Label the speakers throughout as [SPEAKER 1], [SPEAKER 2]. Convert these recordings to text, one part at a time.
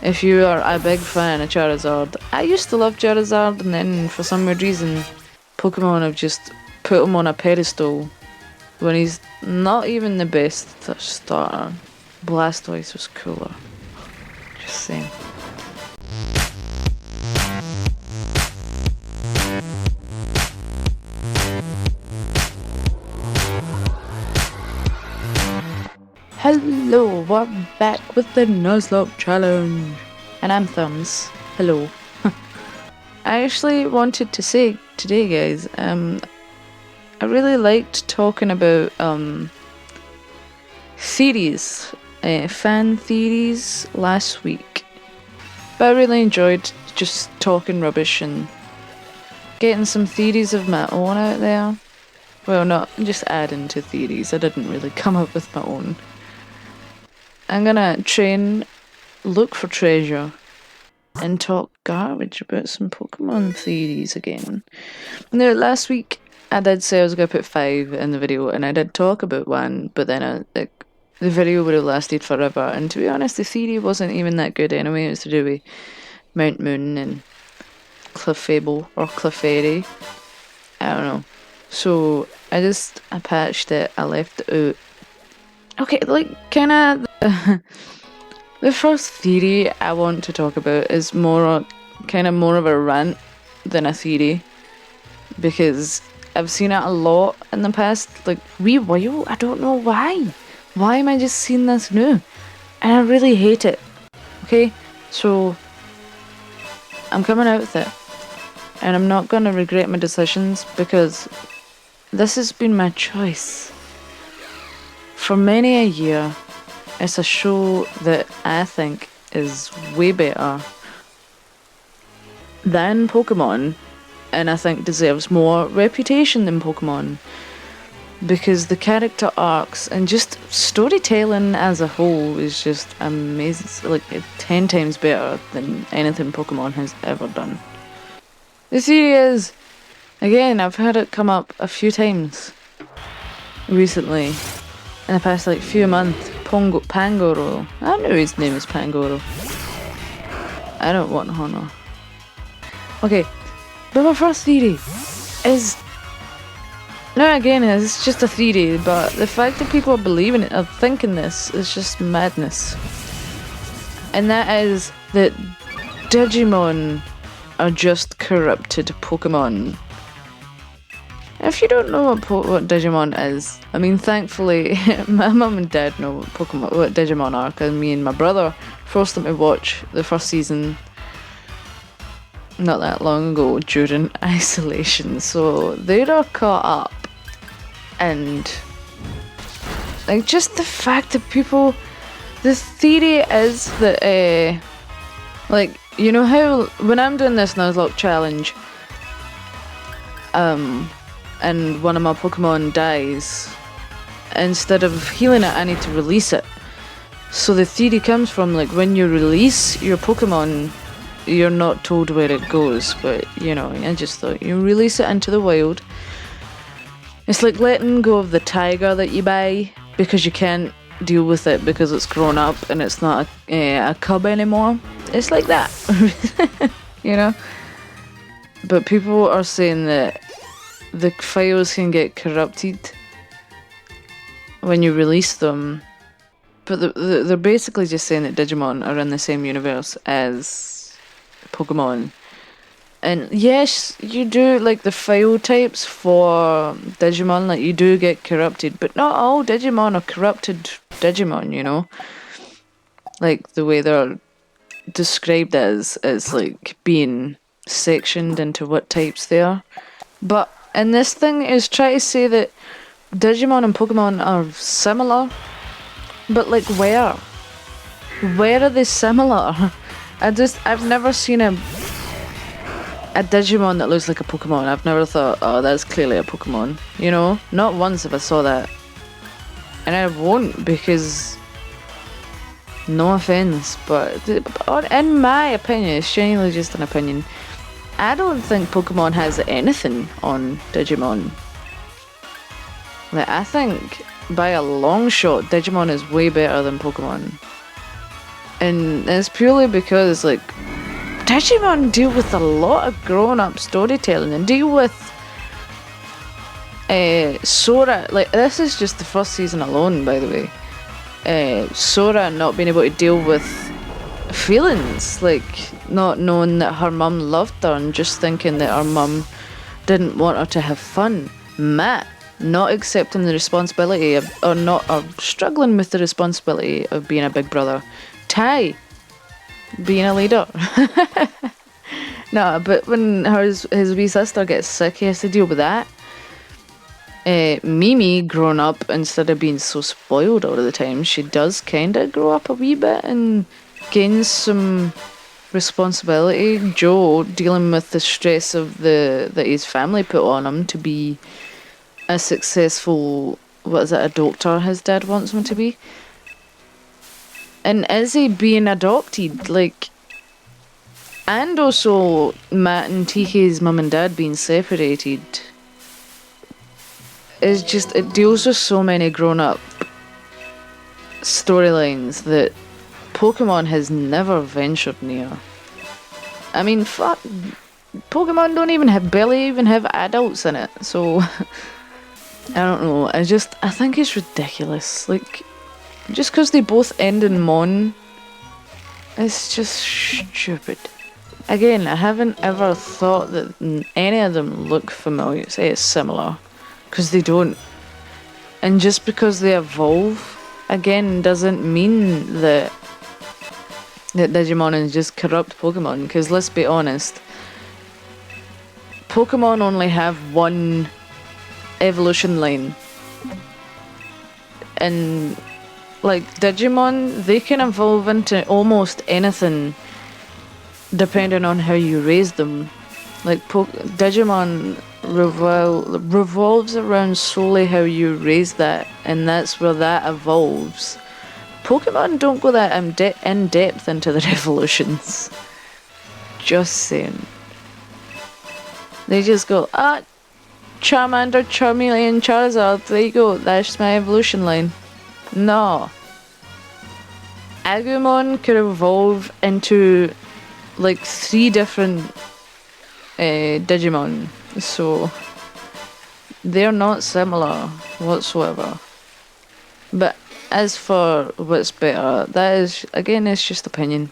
[SPEAKER 1] if you are a big fan of Charizard. I used to love Charizard, and then for some weird reason, Pokemon have just put him on a pedestal when he's not even the best starter. Blastoise was cooler. Just saying. Hello, we're back with the Nuzlocke challenge. And I'm Thumbs. Hello. I actually wanted to say today, guys, I really liked talking about theories, fan theories last week. But I really enjoyed just talking rubbish and getting some theories of my own out there. Well, not just adding to theories. I didn't really come up with my own. I'm gonna look for treasure, and talk garbage about some Pokemon theories again. Now, last week I did say I was gonna put 5 in the video, and I did talk about one, but then the video would have lasted forever. And to be honest, the theory wasn't even that good anyway. It was to do with Mount Moon and Clefable or Clefairy. I don't know. So I patched it. I left it out. Okay, kind of the first theory I want to talk about is more of a rant than a theory, because I've seen it a lot in the past, wee while. I don't know why. Why am I just seeing this now? And I really hate it. Okay, so I'm coming out with it, and I'm not gonna regret my decisions, because this has been my choice for many a year. It's a show that I think is way better than Pokemon, and I think deserves more reputation than Pokemon, because the character arcs and just storytelling as a whole is just amazing, 10 times better than anything Pokemon has ever done. The theory is, again, I've had it come up a few times recently, in the past few months. Pangoro. I know his name is Pangoro. I don't want Honor. Okay, but my first theory is, now again, it's just a theory, but the fact that people are believing it, are thinking this, is just madness. And that is that Digimon are just corrupted Pokemon. If you don't know what Digimon is, I mean, thankfully, my mum and dad know what Digimon are, because me and my brother forced them to watch the first season not that long ago during isolation, so they're caught up. And just the fact that people, the theory is that you know how when I'm doing this Nuzlocke challenge, and one of my Pokemon dies, instead of healing it, I need to release it. So the theory comes from, when you release your Pokemon, you're not told where it goes, but, I just thought, you release it into the wild. It's like letting go of the tiger that you buy, because you can't deal with it because it's grown up and it's not a cub anymore. It's like that, But people are saying that the files can get corrupted when you release them, but they're basically just saying that Digimon are in the same universe as Pokemon. And yes, you do, the file types for Digimon, you do get corrupted, but not all Digimon are corrupted Digimon, the way they're described as being sectioned into what types they are. But and this thing is trying to say that Digimon and Pokemon are similar, but where? Where are they similar? I've never seen a Digimon that looks like a Pokemon. I've never thought, oh, that's clearly a Pokemon. Not once have I saw that. And I won't, because, no offense, but in my opinion, it's genuinely just an opinion, I don't think Pokemon has anything on Digimon. I think by a long shot, Digimon is way better than Pokemon. And it's purely because, like, Digimon deal with a lot of grown-up storytelling and deal with Sora. Like, this is just the first season alone, by the way. Sora not being able to deal with feelings, like not knowing that her mum loved her and just thinking that her mum didn't want her to have fun. Matt not accepting the responsibility of, or struggling with the responsibility of being a big brother. Ty being a leader. No, but when his wee sister gets sick, he has to deal with that. Mimi growing up, instead of being so spoiled all the time, she does kind of grow up a wee bit and gains some responsibility. Joe dealing with the stress of that his family put on him to be a successful, what is it, a doctor his dad wants him to be. And Izzy being adopted, like, and also Matt and TK's mum and dad being separated. It's just, it deals with so many grown-up storylines that Pokemon has never ventured near. I mean, fuck, Pokemon don't even barely even have adults in it, so I don't know. I think it's ridiculous. Like, just because they both end in Mon, it's just stupid. Again, I haven't ever thought that any of them look familiar. Say it's similar, because they don't. And just because they evolve, again, doesn't mean that Digimon is just corrupt Pokemon. Because let's be honest, Pokemon only have one evolution line. And like Digimon, they can evolve into almost anything depending on how you raise them. Like Digimon revolves around solely how you raise that, and that's where that evolves. Pokemon don't go that in depth into their evolutions. Just saying. They just go, Charmander, Charmeleon, Charizard, there you go, that's my evolution line. No. Agumon could evolve into like 3 different Digimon, so they're not similar whatsoever. But as for what's better, that is, again, it's just opinion.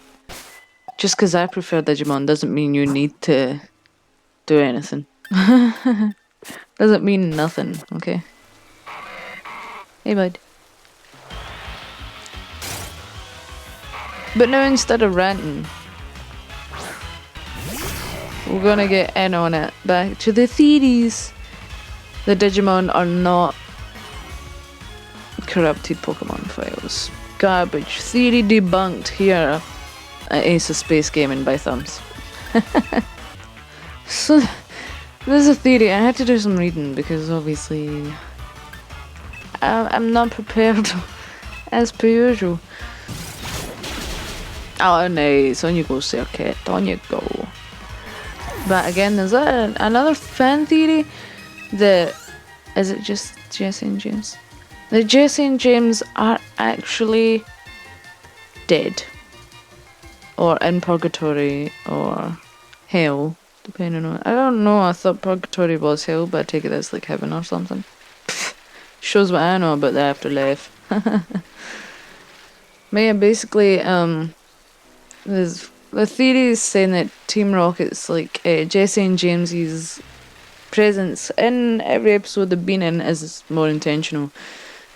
[SPEAKER 1] Just because I prefer Digimon doesn't mean you need to do anything. Doesn't mean nothing, okay? Hey, bud. But now instead of ranting, we're gonna get in on it. Back to the theories. The Digimon are not corrupted Pokemon files. Garbage. Theory debunked here at Ace of Space Gaming by Thumbs. So, there's a theory. I had to do some reading because obviously I'm not prepared as per usual. Oh, nice. On you go, Circuit. On you go. But again, there's another fan theory that... Is it just Jesse and James? That Jesse and James are actually dead. Or in purgatory, or hell, depending on... I don't know, I thought purgatory was hell, but I take it as like heaven or something. Shows what I know about the afterlife. But yeah, basically, there's the theory is saying that Team Rocket's like Jesse and James's presence in every episode they've been in is more intentional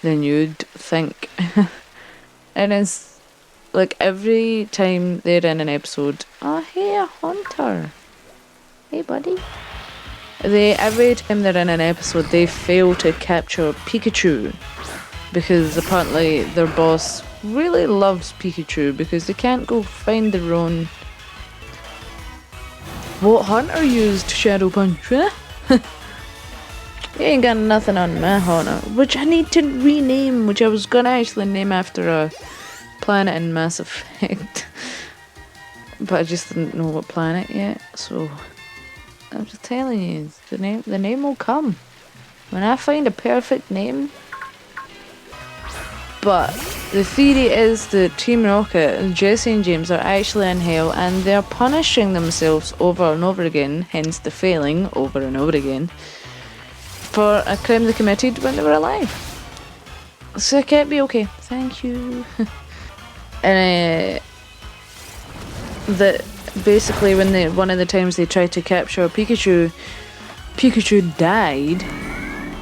[SPEAKER 1] than you'd think. And it's like every time they're in an episode, oh hey, a hunter, hey buddy. Every time they're in an episode they fail to capture Pikachu because apparently their boss really loves Pikachu because they can't go find their own. What hunter used Shadow Punch? Huh? You ain't got nothing on my hunter, which I need to rename, which I was gonna actually name after a planet in Mass Effect. But I just didn't know what planet yet, so I'm just telling you, the name will come when I find a perfect name. But the theory is that Team Rocket, Jesse and James, are actually in hell and they're punishing themselves over and over again, hence the failing over and over again, for a crime they committed when they were alive. So it can't be okay. Thank you. And that basically when one of the times they tried to capture Pikachu died,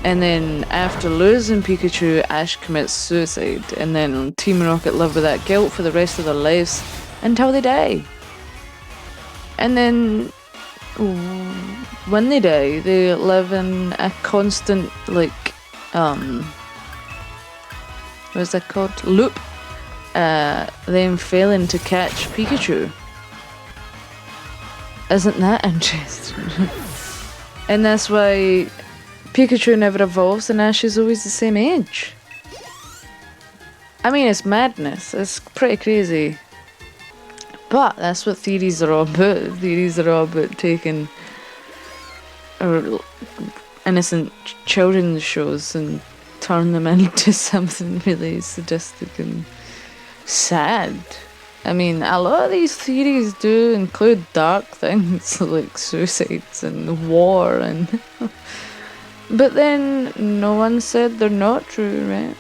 [SPEAKER 1] and then after losing Pikachu, Ash commits suicide, and then Team Rocket live with that guilt for the rest of their lives until they die. And then when they die, they live in a constant, like, what's that called? Loop. Them failing to catch Pikachu. Isn't that interesting? And that's why Pikachu never evolves and Ash is always the same age. I mean, it's madness. It's pretty crazy. But that's what theories are all about. Theories are all about taking innocent children's shows and turn them into something really sadistic and sad. I mean, a lot of these theories do include dark things like suicides and war and but then no one said they're not true, right?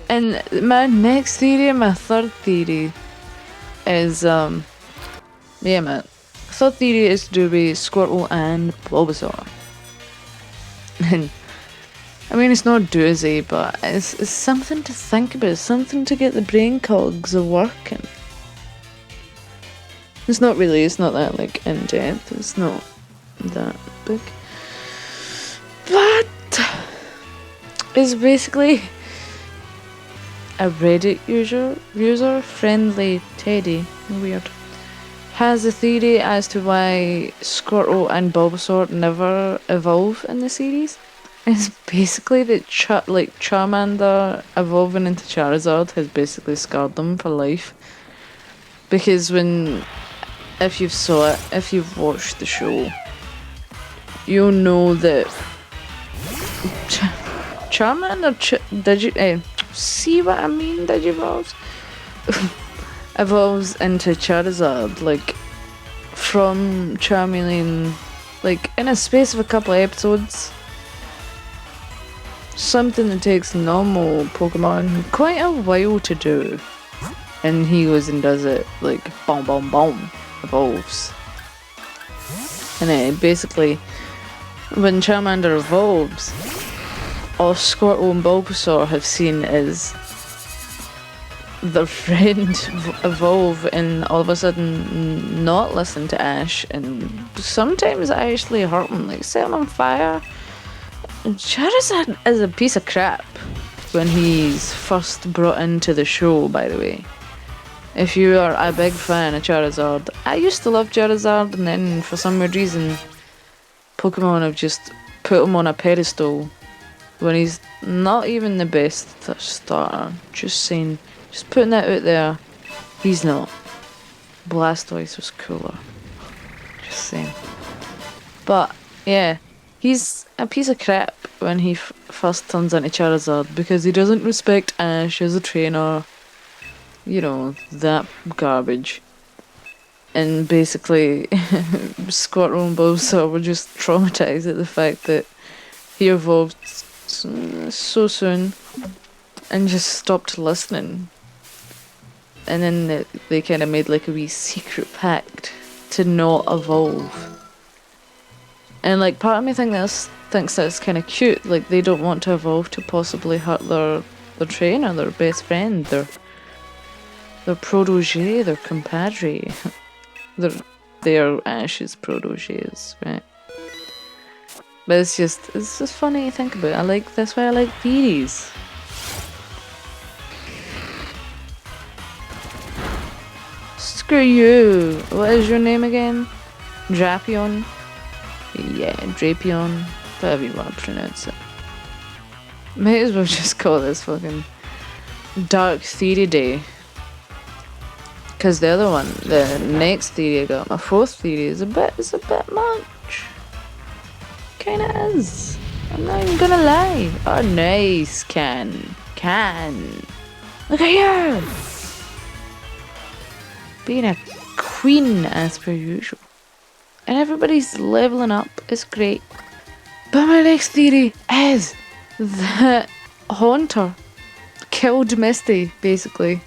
[SPEAKER 1] And my next theory, my third theory is my third theory is to do with Squirtle and Bulbasaur. And I mean, it's not doozy, but it's something to think about, something to get the brain cogs working. It's not that like in depth, it's not that big. But it's basically a Reddit user friendly Teddy, weird, has a theory as to why Squirtle and Bulbasaur never evolve in the series. It's basically that Charmander evolving into Charizard has basically scarred them for life. Because if you've watched the show, you'll know that Charmander see what I mean? Digivolves evolves into Charizard, like from Charmeleon, like in a space of a couple of episodes. Something that takes normal Pokemon quite a while to do, and he goes and does it, like boom boom boom, evolves. And it basically, when Charmander evolves, all Squirtle and Bulbasaur have seen is their friend evolve and all of a sudden not listen to Ash, and sometimes actually hurt him, like set him on fire. Charizard is a piece of crap when he's first brought into the show, by the way. If you are a big fan of Charizard, I used to love Charizard, and then for some weird reason Pokemon have just put him on a pedestal when he's not even the best starter. Just saying, just putting that out there, he's not. Blastoise was cooler. Just saying. But yeah, he's a piece of crap when he first turns into Charizard because he doesn't respect Ash as a trainer. You know, that garbage. And basically, Squirtle and Bulbasaur were just traumatized at the fact that he evolved so soon and just stopped listening. And then they kind of made like a wee secret pact to not evolve. And like part of me thinks that's kind of cute. Like they don't want to evolve to possibly hurt their trainer, their best friend, their protege, their compadre. They're Ash's proteges, right? But it's just funny to think about. That's why I like theories. Screw you. What is your name again? Drapion? Yeah, Drapion. However you want to pronounce it. May as well just call this fucking Dark Theory Day. Because the other one, the next theory I got, my fourth theory, is a bit much. Kinda is. I'm not even gonna lie. Oh, nice, Can. Look at you! Being a queen as per usual. And everybody's leveling up. It's great. But my next theory is that Haunter killed Misty, basically.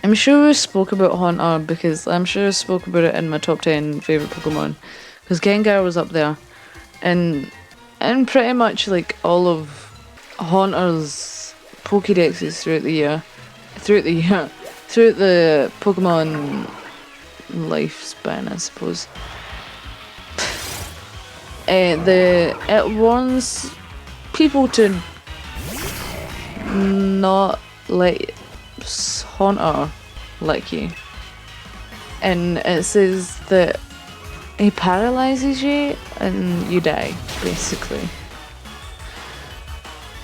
[SPEAKER 1] I'm sure we spoke about Haunter because I'm sure I spoke about it in my top 10 favourite Pokemon. Because Gengar was up there. And pretty much like all of Haunter's Pokédexes throughout the Pokemon lifespan, I suppose. It warns people to not let Haunter lick you, and it says that he paralyzes you and you die, basically.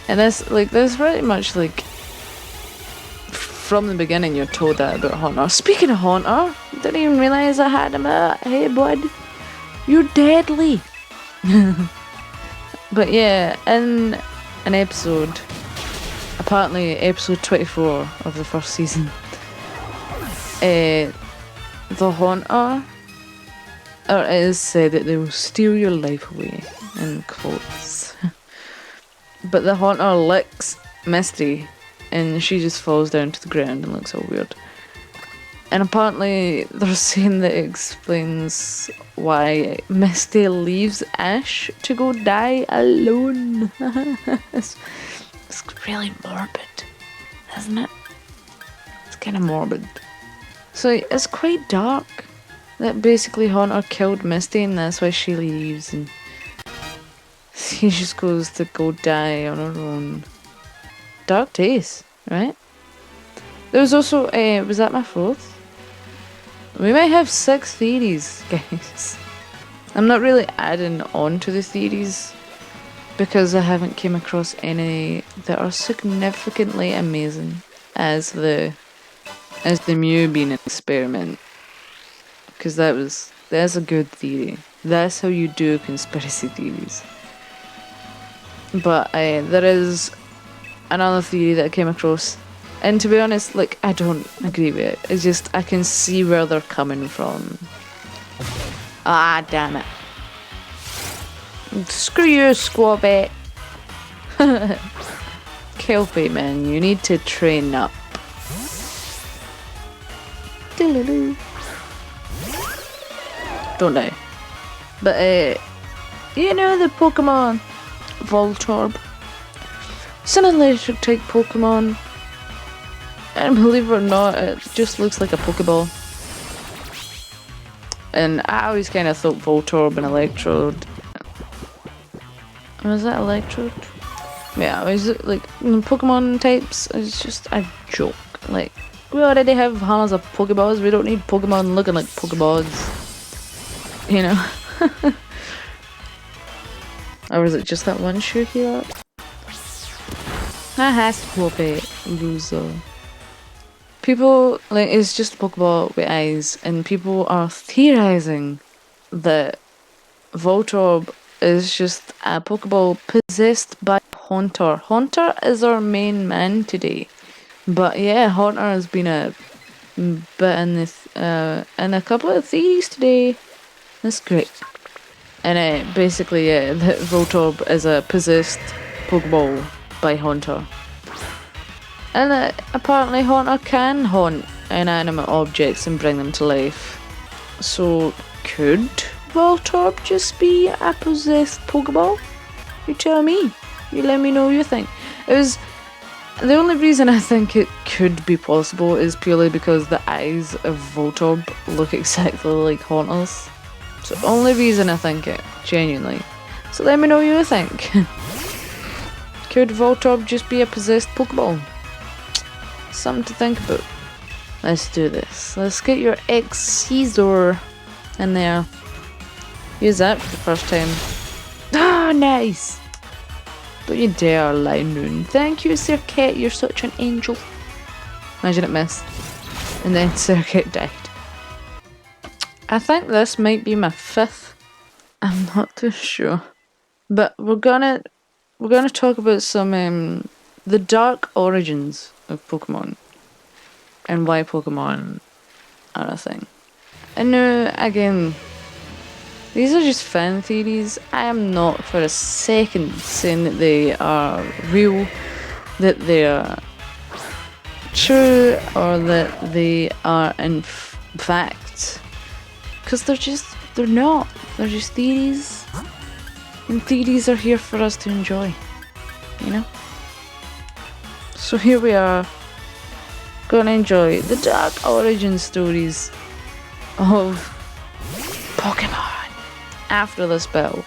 [SPEAKER 1] And this pretty much like from the beginning you're told that about Haunter. Speaking of Haunter, didn't even realize I had him out. Hey bud, you're deadly. But yeah, in an episode, apparently episode 24 of the first season, the Haunter, or it is said that they will steal your life away, in quotes. But the Haunter licks Misty and she just falls down to the ground and looks all weird. And apparently they're saying that it explains why Misty leaves Ash to go die alone. It's really morbid, isn't it? It's kind of morbid. So it's quite dark that basically Haunter killed Misty and that's why she leaves and she just goes to go die on her own. Dark days, right? There was also, was that my fourth? We might have 6 theories, guys. I'm not really adding on to the theories because I haven't came across any that are significantly amazing as the Mew being an experiment. Because that's a good theory. That's how you do conspiracy theories. But there is another theory that I came across. And to be honest, like, I don't agree with it. It's just, I can see where they're coming from. Ah, damn it. Screw you, Squabit. Kelpie, man, you need to train up. Don't die. But, you know the Pokemon Voltorb? It's an electric type Pokemon. And believe it or not, it just looks like a Pokeball. And I always kind of thought Voltorb and Electrode. Was that Electrode? Yeah, it was like Pokemon types. It's just a joke. Like, we already have hundreds of Pokeballs. We don't need Pokemon looking like Pokeballs. You know? Or was it just that one Shuki up? Haha, Squirtle, loser. People, like, it's just a Pokeball with eyes, and people are theorizing that Voltorb is just a Pokeball possessed by Haunter. Haunter is our main man today. But yeah, Haunter has been a bit in this, in a couple of theories today. That's great. And basically, yeah, that Voltorb is a possessed Pokeball by Haunter. And apparently Haunter can haunt inanimate objects and bring them to life. So could Voltorb just be a possessed Pokeball? You tell me. You let me know what you think. The only reason I think it could be possible is purely because the eyes of Voltorb look exactly like Haunter's. It's the only reason I think it, genuinely. So let me know what you think. Could Voltorb just be a possessed Pokeball? Something to think about. Let's do this. Let's get your X-Scizor in there. Use that for the first time. Ah, nice! Don't you dare lie, Noon. Thank you, Circuit. You're such an angel. Imagine it missed. And then Circuit died. I think this might be my 5th. I'm not too sure. But we're gonna talk about some the dark origins of Pokemon. and why Pokemon are a thing. And now, again, these are just fan theories. I am not for a second saying that they are real, that they are true, or that they are in fact. Because they're not. They're just theories. And theories are here for us to enjoy. You know? So here we are, gonna enjoy the dark origin stories of Pokemon after this battle.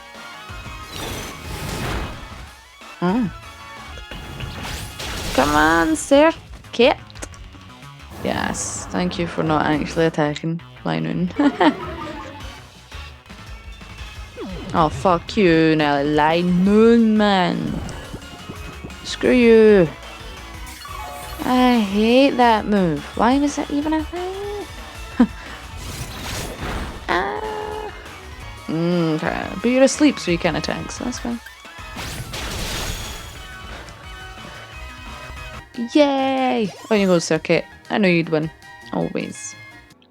[SPEAKER 1] Oh. Come on, sir. Kit. Yes, thank you for not actually attacking Linoon. Oh, fuck you now, Linoon, man. Screw you. I hate that move. Why was that even a thing? Okay, but you're asleep, so you can't attack, so that's fine. Yay! On you go, Circuit. I knew you'd win. Always.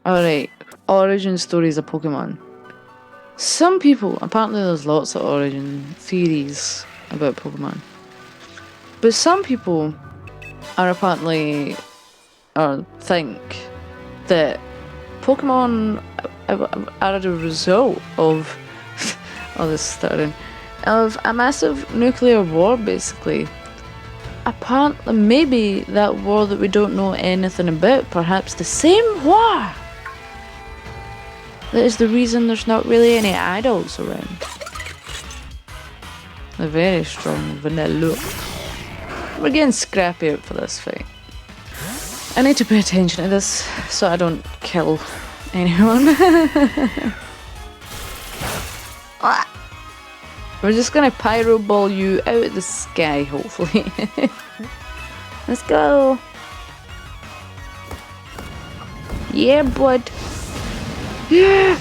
[SPEAKER 1] Alright, origin stories of Pokemon. Some people, apparently there's lots of origin theories about Pokemon. But some people are apparently, or think, that Pokemon are a result of, of a massive nuclear war, basically. Apparently, maybe that war that we don't know anything about, perhaps the same war that is the reason there's not really any adults around. A very strong vanilla. We're getting scrappy out for this fight. I need to pay attention to this so I don't kill anyone. We're just gonna pyro ball you out of the sky, hopefully. Let's go. Yeah, bud. Yeah!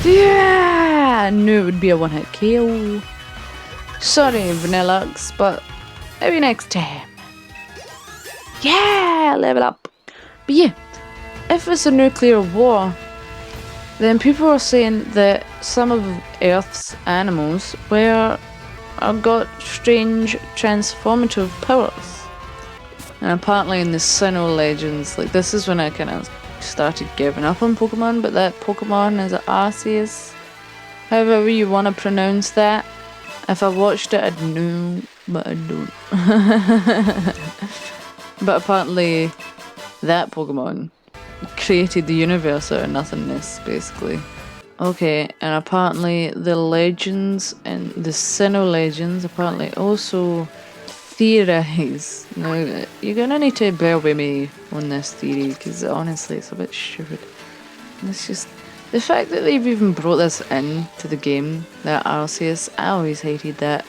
[SPEAKER 1] Yeah! I knew it would be a one-hit KO. Sorry, Vanillux, but maybe next time. Yeah! Level up. But yeah, if it's a nuclear war, then people are saying that some of Earth's animals got strange transformative powers. And apparently in the Sinnoh legends, like this is when I kind of started giving up on Pokemon, but that Pokemon is Arceus. However you want to pronounce that. If I watched it, I'd know, but I don't. But apparently that Pokemon created the universe out of nothingness, basically. Okay, and apparently the legends and the Sinnoh legends apparently also theorize. Now, you're gonna need to bear with me on this theory, because honestly it's a bit stupid. And it's just the fact that they've even brought this in to the game, that Arceus, I always hated that.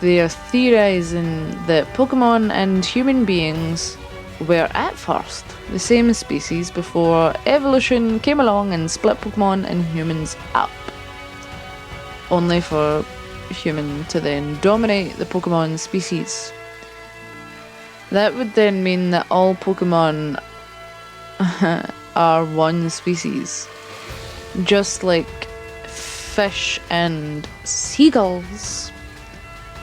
[SPEAKER 1] They are theorizing that Pokemon and human beings were at first the same species before evolution came along and split Pokemon and humans up. Only for human to then dominate the Pokemon species. That would then mean that all Pokemon are one species. Just like fish and seagulls.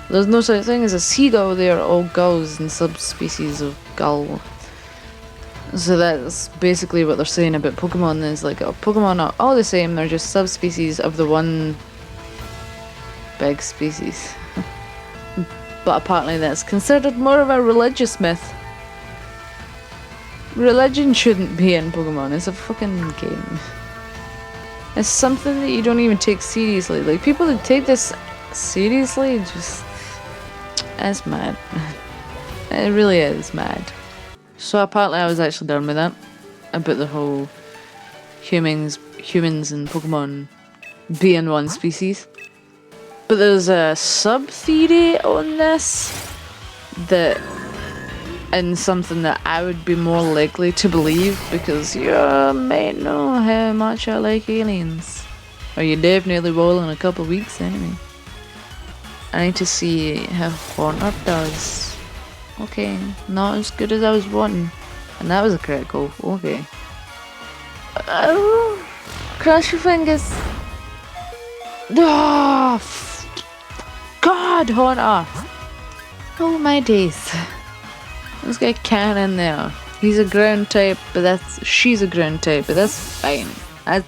[SPEAKER 1] There's no such thing as a seagull, they are all gulls and subspecies of gull. So that's basically what they're saying about Pokemon, is like Pokemon are all the same, they're just subspecies of the one big species. But apparently that's considered more of a religious myth. Religion shouldn't be in Pokemon, it's a fucking game. It's something that you don't even take seriously. Like, people that take this seriously, just... it's mad. It really is mad. So apparently I was actually done with that. About the whole humans and Pokemon being one species. But there's a sub-theory on this that... and something that I would be more likely to believe, because you may know how much I like aliens. Or you definitely will in a couple of weeks anyway. I need to see how Haunter does. Okay, not as good as I was wanting. And that was a critical. Okay. Oh, cross your fingers. Oh, God, Haunter. Oh my days. Let's get Can in there. He's a ground type, but she's a ground type, but that's fine. That's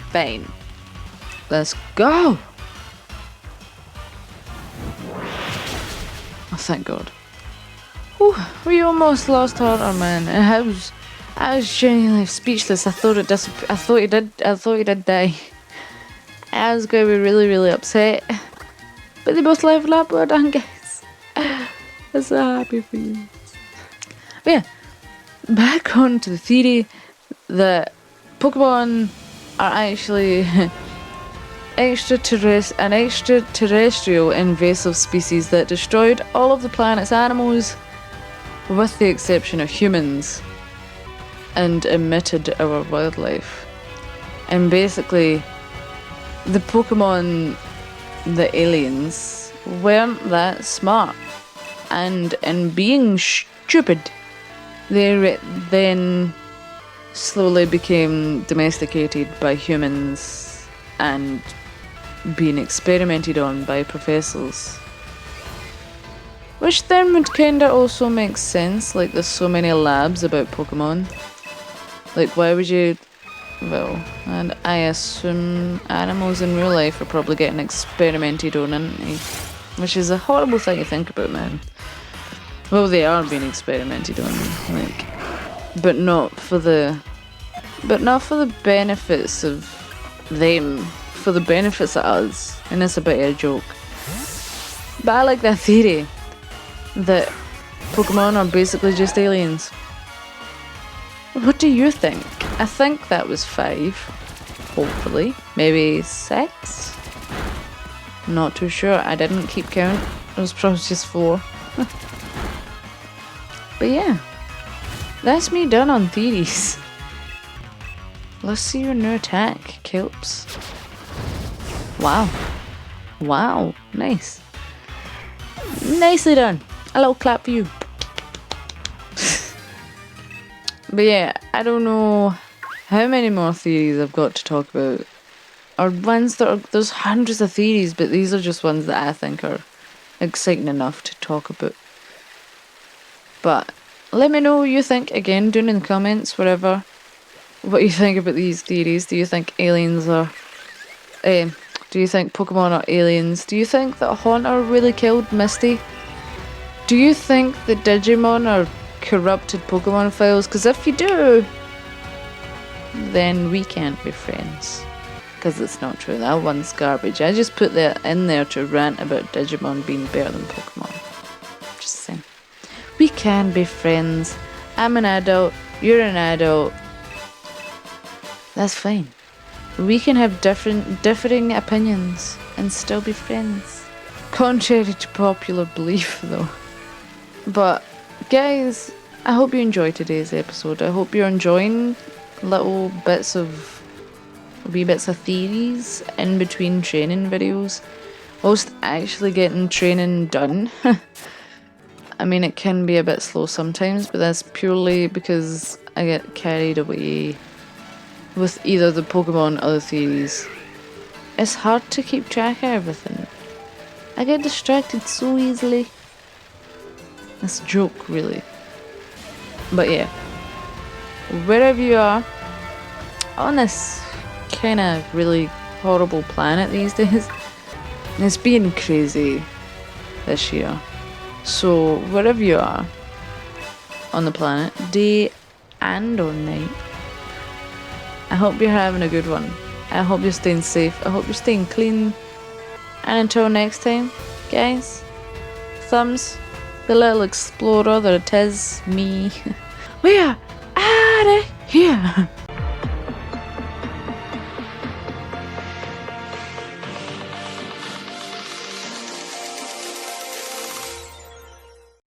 [SPEAKER 1] fine. Let's go. Oh, thank God. Whew, we almost lost Haunter, man. I was genuinely speechless. I thought he did die. I was going to be really, really upset. But they both leveled up. Well done, guys. I'm so happy for you. But yeah, back on to the theory that Pokemon are actually an extraterrestrial invasive species that destroyed all of the planet's animals, with the exception of humans, and emitted our wildlife. And basically, the Pokemon, the aliens, weren't that smart. And in being stupid, they then slowly became domesticated by humans and being experimented on by professors. Which then would kinda also make sense, like there's so many labs about Pokemon. Like why would you... Well, and I assume animals in real life are probably getting experimented on, aren't they? Which is a horrible thing to think about, man. Well, they are being experimented on, like, but not for the benefits of them, for the benefits of us, and it's a bit of a joke. But I like that theory that Pokemon are basically just aliens. What do you think? I think that was 5, hopefully, maybe 6. Not too sure. I didn't keep count. It was probably just 4. But yeah, that's me done on theories. Let's see your new attack, Kelps. Wow. Wow, nice. Nicely done. A little clap for you. But yeah, I don't know how many more theories I've got to talk about. Or ones that are... There's hundreds of theories, but these are just ones that I think are exciting enough to talk about. But let me know what you think, again, down in the comments, wherever, what you think about these theories. Do you think aliens are... do you think Pokemon are aliens? Do you think that Haunter really killed Misty? Do you think that Digimon are corrupted Pokemon files? Because if you do, then we can't be friends. Because it's not true. That one's garbage. I just put that in there to rant about Digimon being better than Pokemon. Just saying. We can be friends. I'm an adult. You're an adult. That's fine. We can have differing opinions and still be friends. Contrary to popular belief, though. But, guys, I hope you enjoyed today's episode. I hope you're enjoying little bits of... wee bits of theories in between training videos. Whilst actually getting training done. I mean, it can be a bit slow sometimes, but that's purely because I get carried away with either the Pokemon or the theories. It's hard to keep track of everything. I get distracted so easily. It's a joke, really. But yeah, wherever you are on this kind of really horrible planet these days, it's been crazy this year. So wherever you are on the planet, day and or night, I hope you're having a good one. I hope you're staying safe. I hope you're staying clean. And until next time, guys, Thumbs, the little explorer that it is, me, we are out of here.